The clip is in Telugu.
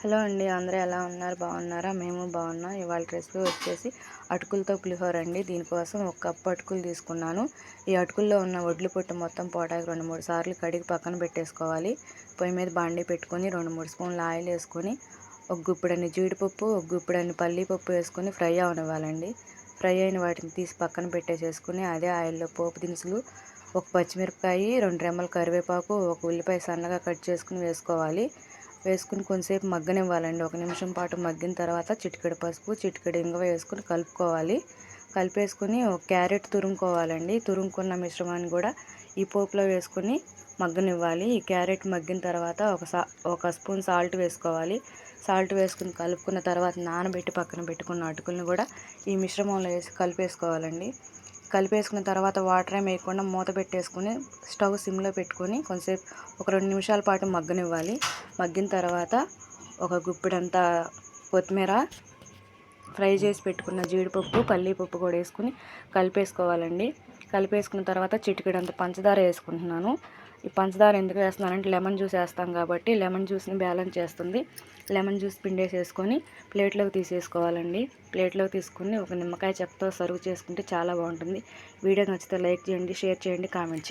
హలో అండి, అందరూ ఎలా ఉన్నారు? బాగున్నారా? మేము బాగున్నాం. ఇవాళ రెసిపీ వచ్చేసి అటుకులతో పులిహోర అండి. దీనికోసం ఒక కప్పు అటుకులు తీసుకున్నాను. ఈ అటుకుల్లో ఉన్న వడ్లు పొట్టు మొత్తం పోటాకి 2-3 సార్లు కడిగి పక్కన పెట్టేసుకోవాలి. పొయ్యి మీద బాండీ పెట్టుకొని 2-3 స్పూన్లు ఆయిల్ వేసుకొని ఒక గుప్పెడన్ని జీడిపప్పు, ఒక గుప్పెడన్ని పల్లీపప్పు వేసుకొని ఫ్రై అవనివ్వాలండి. ఫ్రై అయిన వాటిని తీసి పక్కన పెట్టేసేసుకుని అదే ఆయిల్లో పోపు దినుసులు, ఒక పచ్చిమిరపకాయ, 2 రెమ్మల కరివేపాకు, ఒక ఉల్లిపాయ సన్నగా కట్ చేసుకుని వేసుకోవాలి. వేసుకుని కొంచెంసేపు మగ్గనివ్వాలండి. 1 నిమిషం పాటు మగ్గిన తర్వాత చిటికెడు పసుపు, చిటికెడు ఇంగువ వేసుకుని కలుపుకోవాలి. కలిపేసుకుని ఒక క్యారెట్ తురుముకోవాలండి. తురుముకున్న మిశ్రమాన్ని కూడా ఈ పోపులో వేసుకుని మగ్గనివ్వాలి. ఈ క్యారెట్ మగ్గిన తర్వాత ఒక స్పూన్ సాల్ట్ వేసుకోవాలి. సాల్ట్ వేసుకుని కలుపుకున్న తర్వాత నానబెట్టి పక్కన పెట్టుకున్న అటుకులను కూడా ఈ మిశ్రమంలో వేసి కలిపేసుకోవాలండి. కలిపేసుకున్న తర్వాత వాటర్ ఏమి వేయకుండా మూత పెట్టేసుకుని స్టవ్ సిమ్లో పెట్టుకొని కొంచెంసేపు ఒక 2 నిమిషాల పాటు మగ్గనివ్వాలి. మగ్గిన తర్వాత ఒక గుప్పెడంతా కొత్తిమీర, ఫ్రై చేసి పెట్టుకున్న జీడిపప్పు, పల్లీపప్పు కూడా వేసుకుని కలిపేసుకోవాలండి. కలిపేసుకున్న తర్వాత చిటికెడంత పంచదార వేసుకుంటున్నాను. ఈ పంచదార ఎందుకు వేస్తున్నానంటే లెమన్ జ్యూస్ వేస్తాం కాబట్టి లెమన్ జ్యూస్ని బ్యాలెన్స్ చేస్తుంది. లెమన్ జ్యూస్ పిండేసేసుకొని ప్లేట్లోకి తీసేసుకోవాలండి. ప్లేట్లోకి తీసుకుని ఒక నిమ్మకాయ చెక్కతో సర్వ్ చేసుకుంటే చాలా బాగుంటుంది. వీడియో నచ్చితే లైక్ చేయండి, షేర్ చేయండి, కామెంట్ చేయండి.